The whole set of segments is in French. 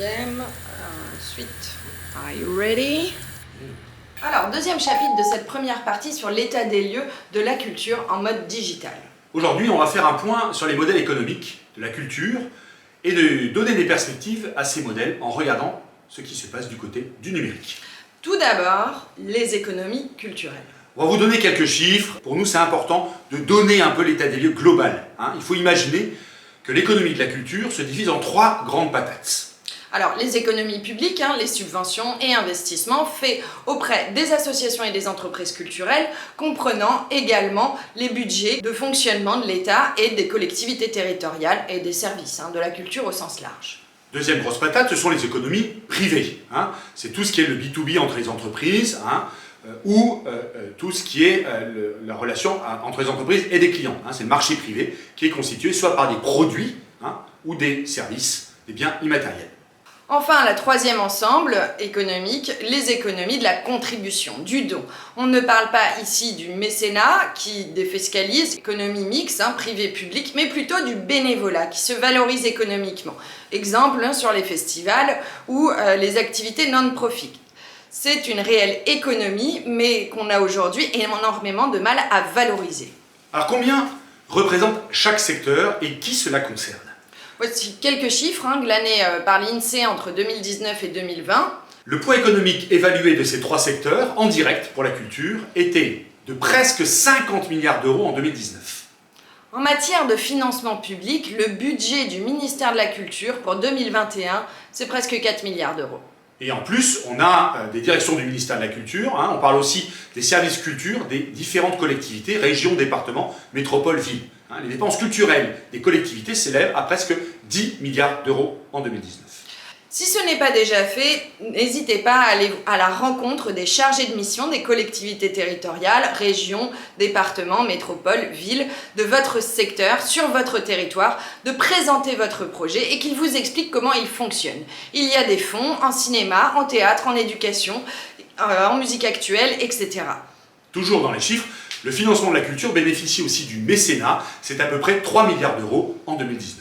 deuxième. Ensuite, are you ready? Alors, deuxième chapitre de cette première partie sur l'état des lieux de la culture en mode digital. Aujourd'hui, on va faire un point sur les modèles économiques de la culture et de donner des perspectives à ces modèles en regardant ce qui se passe du côté du numérique. Tout d'abord, les économies culturelles. On va vous donner quelques chiffres. Pour nous, c'est important de donner un peu l'état des lieux global. Il faut imaginer que l'économie de la culture se divise en trois grandes patates. Alors, les économies publiques, les subventions et investissements faits auprès des associations et des entreprises culturelles, comprenant également les budgets de fonctionnement de l'État et des collectivités territoriales et des services de la culture au sens large. Deuxième grosse patate, ce sont les économies privées. C'est tout ce qui est le B2B entre les entreprises, ou tout ce qui est la relation entre les entreprises et des clients. C'est le marché privé qui est constitué soit par des produits ou des services, des biens immatériels. Enfin, la troisième ensemble économique, les économies de la contribution, du don. On ne parle pas ici du mécénat qui défiscalise, économie mixte, privé-public, mais plutôt du bénévolat qui se valorise économiquement. Exemple sur les festivals ou les activités non-profit. C'est une réelle économie, mais qu'on a aujourd'hui énormément de mal à valoriser. Alors combien représente chaque secteur et qui cela concerne ? Voici quelques chiffres glanés par l'INSEE entre 2019 et 2020. Le poids économique évalué de ces trois secteurs, en direct pour la culture, était de presque 50 milliards d'euros en 2019. En matière de financement public, le budget du ministère de la Culture pour 2021, c'est presque 4 milliards d'euros. Et en plus, on a des directions du ministère de la Culture, on parle aussi des services culture des différentes collectivités, régions, départements, métropoles, villes. Les dépenses culturelles des collectivités s'élèvent à presque 10 milliards d'euros en 2019. Si ce n'est pas déjà fait, n'hésitez pas à aller à la rencontre des chargés de mission des collectivités territoriales, régions, départements, métropoles, villes de votre secteur, sur votre territoire, de présenter votre projet et qu'ils vous expliquent comment il fonctionne. Il y a des fonds en cinéma, en théâtre, en éducation, en musique actuelle, etc. Toujours dans les chiffres, le financement de la culture bénéficie aussi du mécénat, c'est à peu près 3 milliards d'euros en 2019.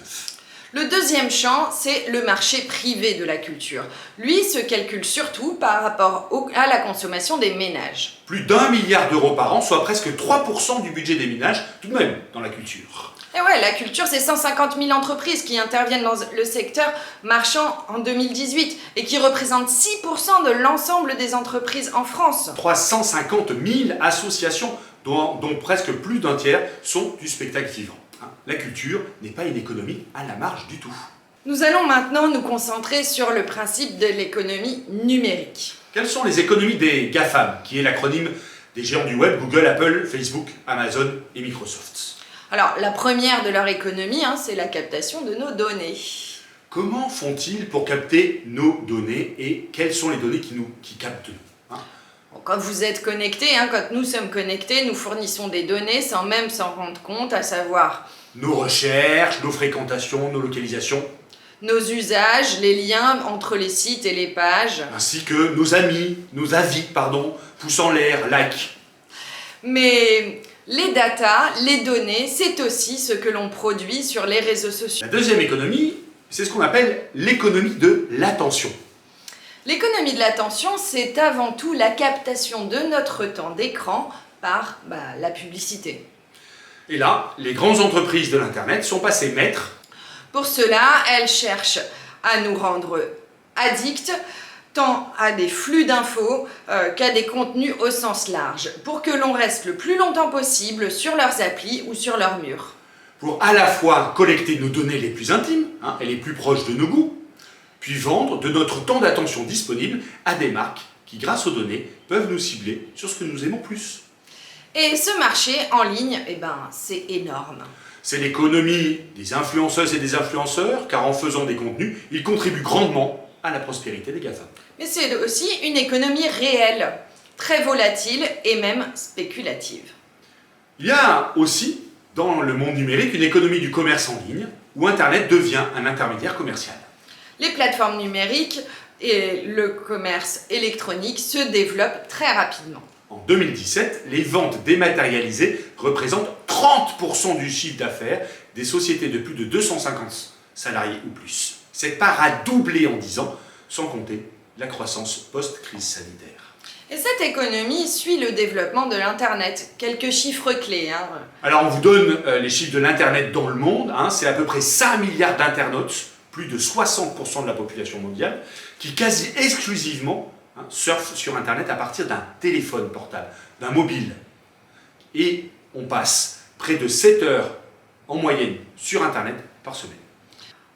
Le deuxième champ, c'est le marché privé de la culture. Lui se calcule surtout par rapport à la consommation des ménages. Plus d'1 milliard d'euros par an, soit presque 3% du budget des ménages, tout de même, dans la culture. Et ouais, la culture, c'est 150 000 entreprises qui interviennent dans le secteur marchand en 2018 et qui représentent 6% de l'ensemble des entreprises en France. 350 000 associations, dont presque plus d'un tiers sont du spectacle vivant. La culture n'est pas une économie à la marge du tout. Nous allons maintenant nous concentrer sur le principe de l'économie numérique. Quelles sont les économies des GAFAM, qui est l'acronyme des géants du web, Google, Apple, Facebook, Amazon et Microsoft? Alors, la première de leur économie, c'est la captation de nos données. Comment font-ils pour capter nos données et quelles sont les données qui captent nous? Quand vous êtes connecté, quand nous sommes connectés, nous fournissons des données sans même s'en rendre compte, à savoir nos recherches, nos fréquentations, nos localisations, nos usages, les liens entre les sites et les pages, ainsi que nos avis, pouces en l'air, like. Mais les datas, les données, c'est aussi ce que l'on produit sur les réseaux sociaux. La deuxième économie, c'est ce qu'on appelle l'économie de l'attention. L'économie de l'attention, c'est avant tout la captation de notre temps d'écran par la publicité. Et là, les grandes entreprises de l'Internet sont passées maîtres. Pour cela, elles cherchent à nous rendre addicts, tant à des flux d'infos qu'à des contenus au sens large, pour que l'on reste le plus longtemps possible sur leurs applis ou sur leurs murs. Pour à la fois collecter nos données les plus intimes, et les plus proches de nos goûts, puis vendre de notre temps d'attention disponible à des marques qui, grâce aux données, peuvent nous cibler sur ce que nous aimons plus. Et ce marché en ligne, c'est énorme. C'est l'économie des influenceuses et des influenceurs, car en faisant des contenus, ils contribuent grandement à la prospérité des GAFA. Mais c'est aussi une économie réelle, très volatile et même spéculative. Il y a aussi, dans le monde numérique, une économie du commerce en ligne, où Internet devient un intermédiaire commercial. Les plateformes numériques et le commerce électronique se développent très rapidement. En 2017, les ventes dématérialisées représentent 30% du chiffre d'affaires des sociétés de plus de 250 salariés ou plus. Cette part a doublé en 10 ans, sans compter la croissance post-crise sanitaire. Et cette économie suit le développement de l'Internet. Quelques chiffres clés. Alors on vous donne les chiffres de l'Internet dans le monde. C'est à peu près 5 milliards d'internautes, plus de 60% de la population mondiale, qui quasi exclusivement surfent sur Internet à partir d'un téléphone portable, d'un mobile. Et on passe près de 7 heures en moyenne sur Internet par semaine.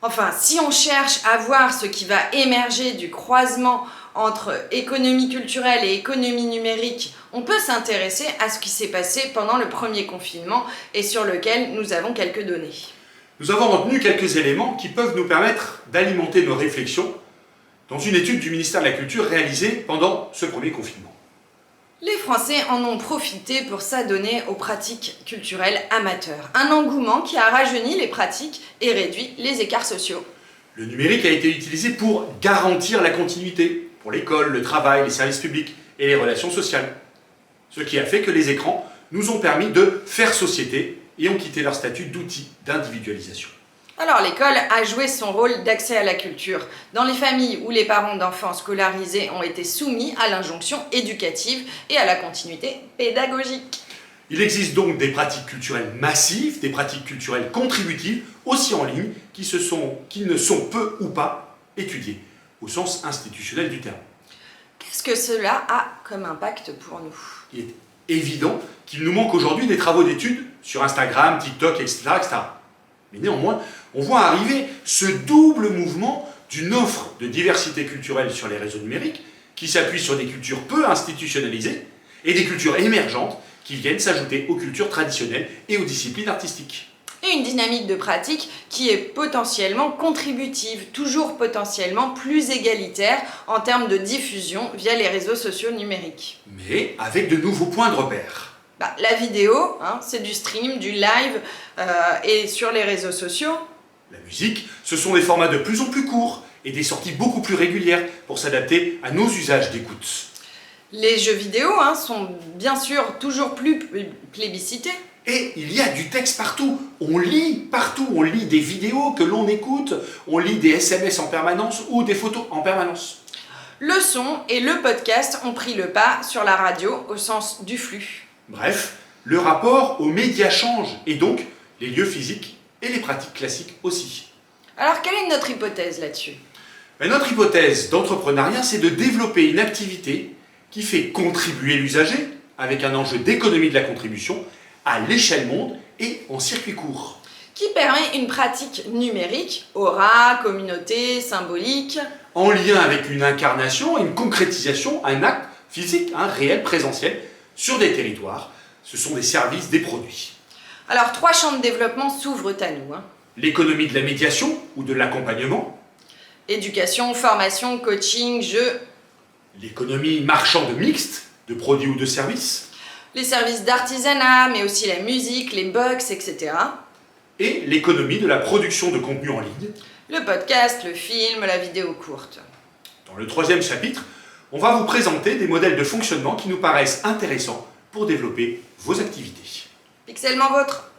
Enfin, si on cherche à voir ce qui va émerger du croisement entre économie culturelle et économie numérique, on peut s'intéresser à ce qui s'est passé pendant le premier confinement et sur lequel nous avons quelques données. Nous avons retenu quelques éléments qui peuvent nous permettre d'alimenter nos réflexions dans une étude du ministère de la Culture réalisée pendant ce premier confinement. Les Français en ont profité pour s'adonner aux pratiques culturelles amateurs. Un engouement qui a rajeuni les pratiques et réduit les écarts sociaux. Le numérique a été utilisé pour garantir la continuité, pour l'école, le travail, les services publics et les relations sociales. Ce qui a fait que les écrans nous ont permis de faire société et ont quitté leur statut d'outil d'individualisation. Alors l'école a joué son rôle d'accès à la culture. Dans les familles où les parents d'enfants scolarisés ont été soumis à l'injonction éducative et à la continuité pédagogique. Il existe donc des pratiques culturelles massives, des pratiques culturelles contributives, aussi en ligne, qui ne sont peu ou pas étudiées, au sens institutionnel du terme. Qu'est-ce que cela a comme impact pour nous ? Il est évident qu'il nous manque aujourd'hui des travaux d'études sur Instagram, TikTok, etc., etc. Mais néanmoins, on voit arriver ce double mouvement d'une offre de diversité culturelle sur les réseaux numériques, qui s'appuie sur des cultures peu institutionnalisées, et des cultures émergentes qui viennent s'ajouter aux cultures traditionnelles et aux disciplines artistiques. Et une dynamique de pratique qui est potentiellement contributive, toujours potentiellement plus égalitaire en termes de diffusion via les réseaux sociaux numériques. Mais avec de nouveaux points de repère. La vidéo, c'est du stream, du live, et sur les réseaux sociaux. La musique, ce sont des formats de plus en plus courts et des sorties beaucoup plus régulières pour s'adapter à nos usages d'écoute. Les jeux vidéo sont bien sûr toujours plus plébiscités. Et il y a du texte partout. On lit partout. On lit des vidéos que l'on écoute, on lit des SMS en permanence ou des photos en permanence. Le son et le podcast ont pris le pas sur la radio au sens du flux. Bref, le rapport aux médias change et donc les lieux physiques et les pratiques classiques aussi. Alors quelle est notre hypothèse là-dessus ? Notre hypothèse d'entrepreneuriat, c'est de développer une activité qui fait contribuer l'usager, avec un enjeu d'économie de la contribution, à l'échelle monde et en circuit court. Qui permet une pratique numérique, aura, communauté, symbolique. En lien avec une incarnation, une concrétisation, un acte physique, réel, présentiel, sur des territoires. Ce sont des services, des produits. Alors 3 champs de développement s'ouvrent à nous. L'économie de la médiation ou de l'accompagnement. Éducation, formation, coaching, jeux. L'économie marchande mixte, de produits ou de services. Les services d'artisanat, mais aussi la musique, les box, etc. Et l'économie de la production de contenu en ligne. Le podcast, le film, la vidéo courte. Dans le 3e chapitre, on va vous présenter des modèles de fonctionnement qui nous paraissent intéressants pour développer vos activités. Pixellement vôtre.